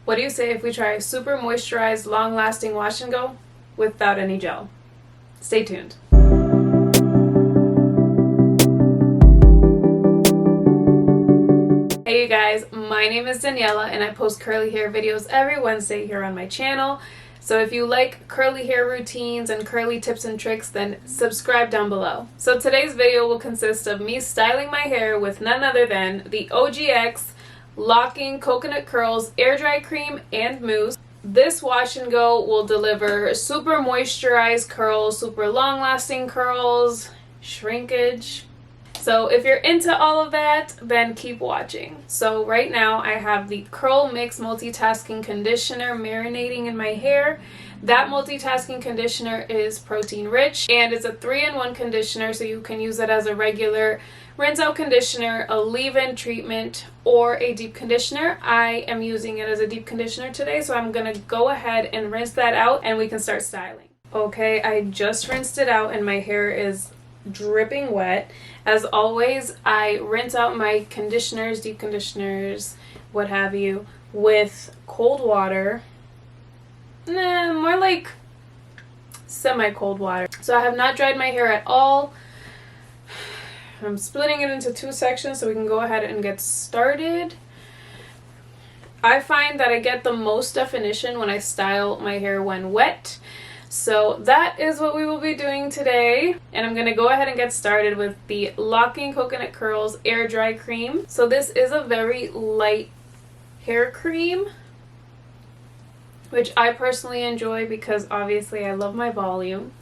What do you say if we try super moisturized, long-lasting wash and go without any gel? Stay tuned. Hey you guys, my name is Daniela and I post curly hair videos every Wednesday here on my channel. So if you like curly hair routines and curly tips and tricks, then subscribe down below. So today's video will consist of me styling my hair with none other than the OGX Locking Coconut Curls Air Dry Cream and Mousse. This wash and go will deliver super moisturized curls, super long lasting curls, shrinkage. So if you're into all of that, then keep watching. So right now I have the Curl Mix Multitasking Conditioner marinating in my hair. That multitasking conditioner is protein rich and it's a 3-in-1 conditioner, so you can use it as a regular rinse out conditioner, a leave-in treatment, or a deep conditioner. I am using it as a deep conditioner today, so I'm gonna go ahead and rinse that out and we can start styling. Okay, I just rinsed it out and my hair is dripping wet. As always, I rinse out my conditioners, deep conditioners, what have you, with cold water. More like semi-cold water. So I have not dried my hair at all. I'm splitting it into 2 sections so we can go ahead and get started. I find that I get the most definition when I style my hair when wet. So that is what we will be doing today. And I'm going to go ahead and get started with the Locking Coconut Curls Air Dry Cream. So this is a very light hair cream, which I personally enjoy because obviously I love my volume.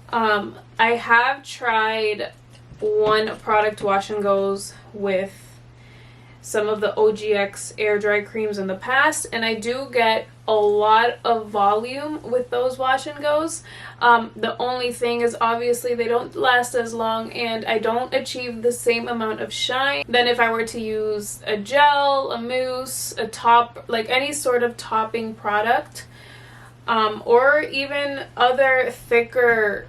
I have tried one product wash and goes with some of the OGX air dry creams in the past, and I do get a lot of volume with those wash and goes. The only thing is obviously they don't last as long and I don't achieve the same amount of shine than if I were to use a gel, a mousse, a top, like any sort of topping product, or even other thicker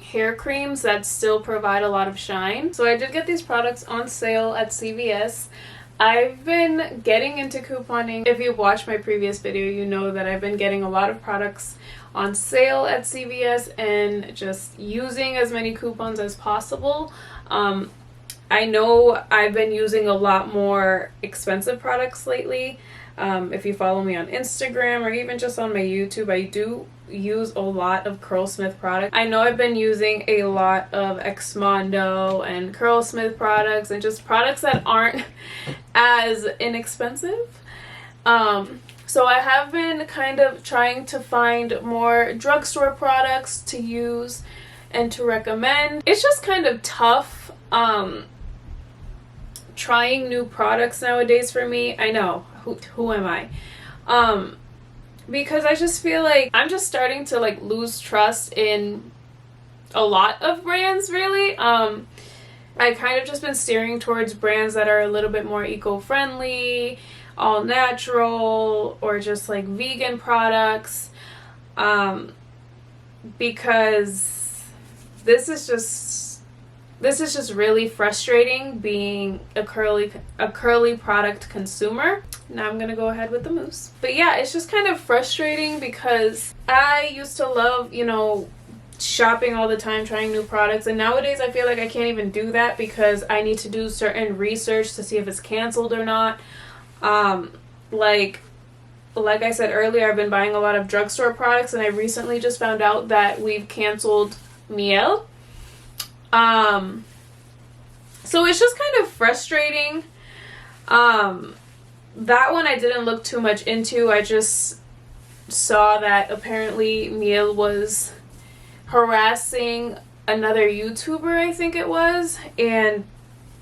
hair creams that still provide a lot of shine. So I did get these products on sale at CVS. I've been getting into couponing. If you've watched my previous video, you know that I've been getting a lot of products on sale at CVS and just using as many coupons as possible. I know I've been using a lot more expensive products lately. If you follow me on Instagram or even just on my YouTube, I do use a lot of Curlsmith products. I know I've been using a lot of Xmondo and Curlsmith products and just products that aren't as inexpensive. So I have been kind of trying to find more drugstore products to use and to recommend. It's just kind of tough trying new products nowadays for me. I know, who am I? Because I just feel like I'm just starting to like lose trust in a lot of brands, really. I kind of just been steering towards brands that are a little bit more eco-friendly, all natural, or just like vegan products, because this is just really frustrating being a curly product consumer. Now I'm gonna go ahead with the mousse. But yeah, it's just kind of frustrating because I used to love, you know, shopping all the time, trying new products, and nowadays I feel like I can't even do that because I need to do certain research to see if it's canceled or not. Like I said earlier, I've been buying a lot of drugstore products, and I recently just found out that we've canceled Mielle. So it's just kind of frustrating. That one I didn't look too much into. I just saw that apparently Mielle was harassing another YouTuber, I think it was, and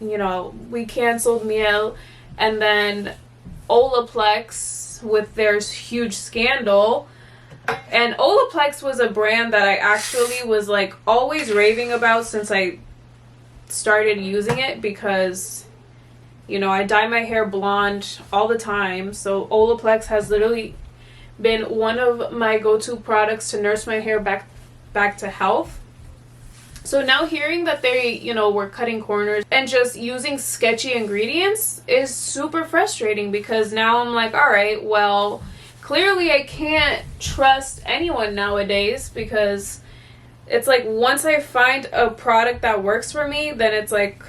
you know, we canceled Mielle, and then Olaplex with their huge scandal. And Olaplex was a brand that I actually was like always raving about since I started using it because, you know, I dye my hair blonde all the time. So Olaplex has literally been one of my go-to products to nurse my hair back to health. So now hearing that they, were cutting corners and just using sketchy ingredients is super frustrating, because now I'm like, all right, well, clearly I can't trust anyone nowadays, because it's like once I find a product that works for me, then it's like,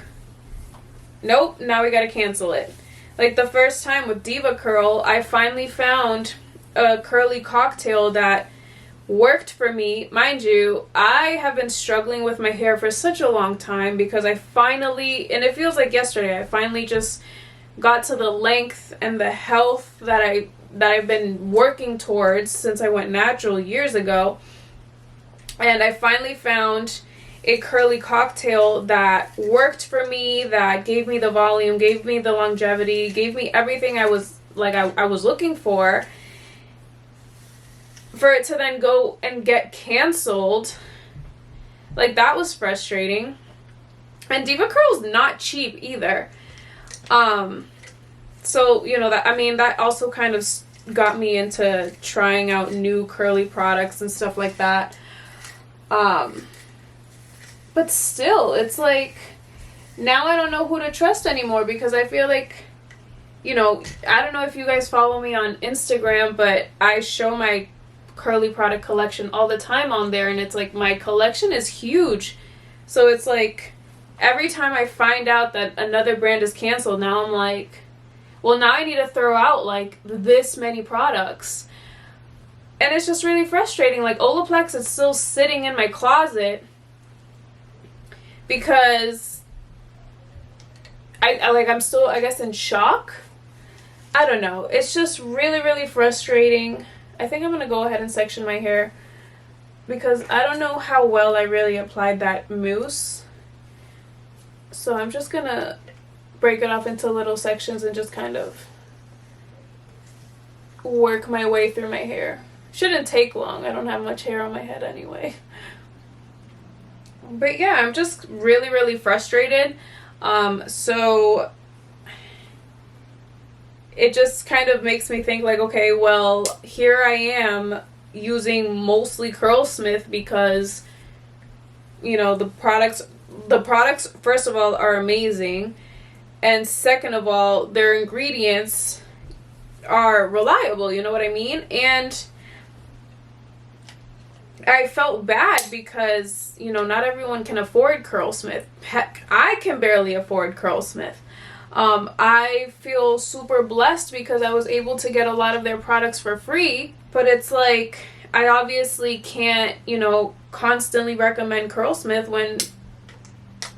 nope, now we gotta cancel it. Like the first time with DevaCurl, I finally found a curly cocktail that worked for me. Mind you, I have been struggling with my hair for such a long time, because I finally, and it feels like yesterday, I finally just got to the length and the health that I've been working towards since I went natural years ago. And I finally found a curly cocktail that worked for me, that gave me the volume, gave me the longevity, gave me everything I was looking for it to then go and get canceled. Like, that was frustrating. And DevaCurl's not cheap either. So, that also kind of got me into trying out new curly products and stuff like that. But still, it's like, now I don't know who to trust anymore, because I feel like, I don't know if you guys follow me on Instagram, but I show my curly product collection all the time on there, and it's like my collection is huge. So it's like every time I find out that another brand is canceled, now I'm like, well, now I need to throw out like this many products. And it's just really frustrating. Like, Olaplex is still sitting in my closet because I'm still, I guess, in shock. I don't know. It's just really, really frustrating. I think I'm going to go ahead and section my hair, because I don't know how well I really applied that mousse. So I'm just going to break it off into little sections and just kind of work my way through my hair. Shouldn't take long. I don't have much hair on my head anyway. But yeah, I'm just really, really frustrated. So it just kind of makes me think like, okay, well, here I am using mostly Curlsmith because, the products, first of all, are amazing. And second of all, their ingredients are reliable, you know what I mean? And I felt bad because, not everyone can afford Curlsmith. Heck, I can barely afford Curlsmith. I feel super blessed because I was able to get a lot of their products for free, but it's like, I obviously can't, constantly recommend Curlsmith when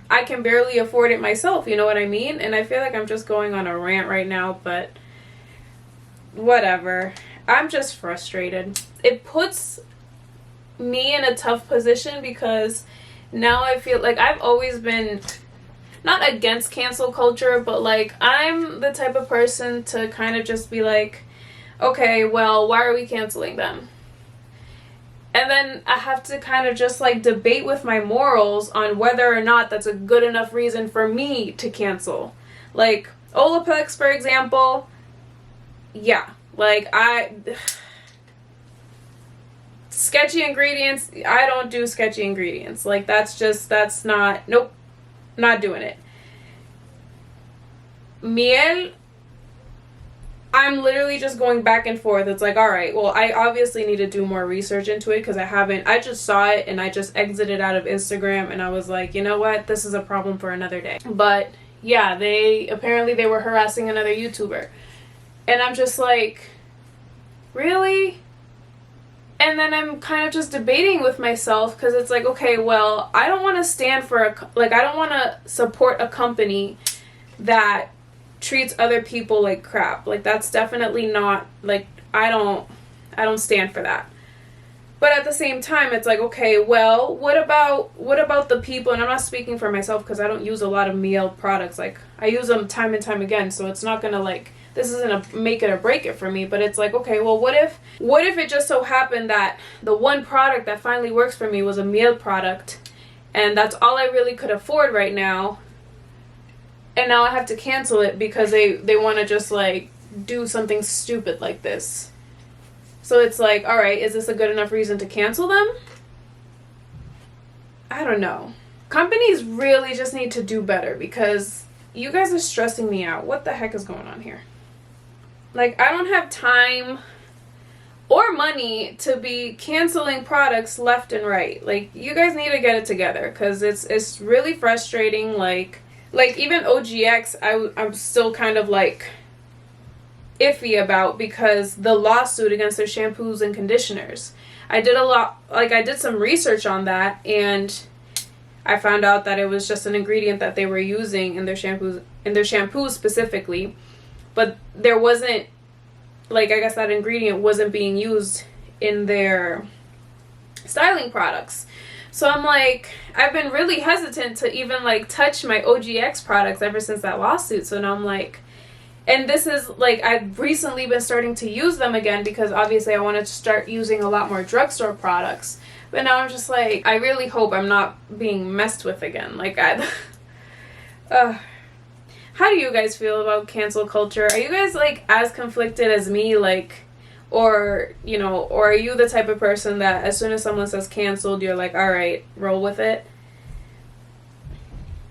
I can barely afford it myself, you know what I mean? And I feel like I'm just going on a rant right now, but whatever. I'm just frustrated. It puts me in a tough position because now I feel like I've always been not against cancel culture, but like I'm the type of person to kind of just be like, okay, well, why are we canceling them? And then I have to kind of just like debate with my morals on whether or not that's a good enough reason for me to cancel. Like Olaplex, for example, yeah, like sketchy ingredients, I don't do sketchy ingredients. Like that's not, nope, not doing it. Miel, I'm literally just going back and forth. It's like, all right, well, I obviously need to do more research into it because I just saw it and I just exited out of Instagram and I was like, you know what, this is a problem for another day. But yeah, they were harassing another YouTuber. And I'm just like, really? And then I'm kind of just debating with myself because it's like, okay, well, I don't want to stand for I don't want to support a company that treats other people like crap. Like that's definitely not, like, I don't stand for that. But at the same time, it's like, okay, well, what about the people, and I'm not speaking for myself because I don't use a lot of Miel products. Like I use them time and time again, so it's not gonna this isn't a make it or break it for me, but it's like, okay, well, what if it just so happened that the one product that finally works for me was a Miel product, and that's all I really could afford right now, and now I have to cancel it because they want to just like do something stupid like this. So it's like, all right, is this a good enough reason to cancel them? I don't know. companies really just need to do better because you guys are stressing me out. What the heck is going on here? Like, I don't have time or money to be canceling products left and right. Like, you guys need to get it together because it's really frustrating. Like even OGX, I'm still kind of like iffy about because the lawsuit against their shampoos and conditioners. I did some research on that, and I found out that it was just an ingredient that they were using in their shampoos specifically, but there wasn't, like, I guess that ingredient wasn't being used in their styling products. So I'm like, I've been really hesitant to even like touch my OGX products ever since that lawsuit. So now I'm like, and this is like, I've recently been starting to use them again because obviously I wanted to start using a lot more drugstore products. But now I'm just like, I really hope I'm not being messed with again. Like, how do you guys feel about cancel culture? Are you guys like as conflicted as me? Like, or, you know, or are you the type of person that as soon as someone says canceled, you're like, all right, roll with it?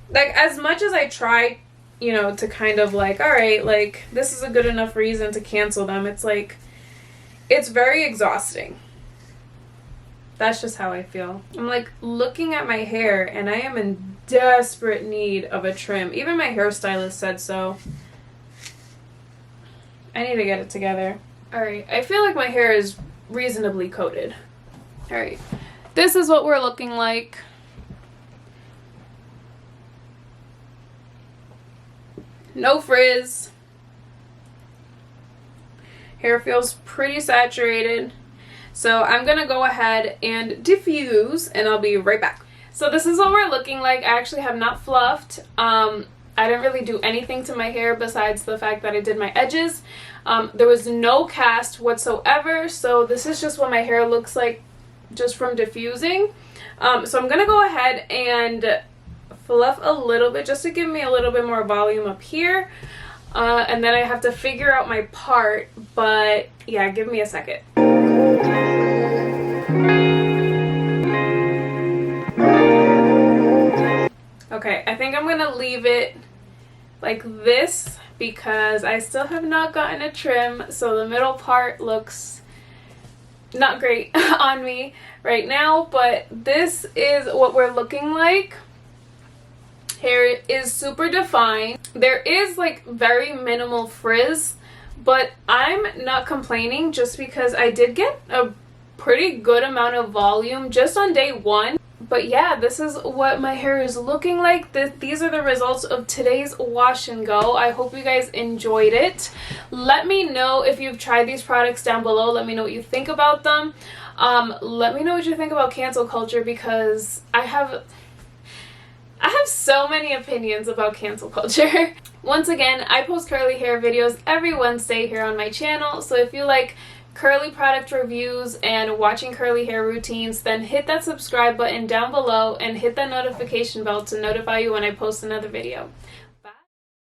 Like, as much as I try, you know, to kind of like, all right, like, this is a good enough reason to cancel them, it's like, it's very exhausting. That's just how I feel. I'm like looking at my hair and I am in desperate need of a trim. Even my hairstylist said so. I need to get it together. Alright, I feel like my hair is reasonably coated. Alright, this is what we're looking like. No frizz. Hair feels pretty saturated. So I'm going to go ahead and diffuse and I'll be right back. So this is what we're looking like. I actually have not fluffed. I didn't really do anything to my hair besides the fact that I did my edges. There was no cast whatsoever. So this is just what my hair looks like just from diffusing. So I'm going to go ahead and fluff a little bit just to give me a little bit more volume up here. And then I have to figure out my part. But yeah, give me a second. Okay, I think I'm gonna leave it like this because I still have not gotten a trim, so the middle part looks not great on me right now, but this is what we're looking like. Hair is super defined. There is like very minimal frizz, but I'm not complaining just because I did get a pretty good amount of volume just on day one. But yeah, this is what my hair is looking like. These are the results of today's wash and go. I hope you guys enjoyed it. Let me know if you've tried these products down below. Let me know what you think about them. Let me know what you think about cancel culture because I have so many opinions about cancel culture. Once again, I post curly hair videos every Wednesday here on my channel. So if you like curly product reviews and watching curly hair routines, then hit that subscribe button down below and hit that notification bell to notify you when I post another video.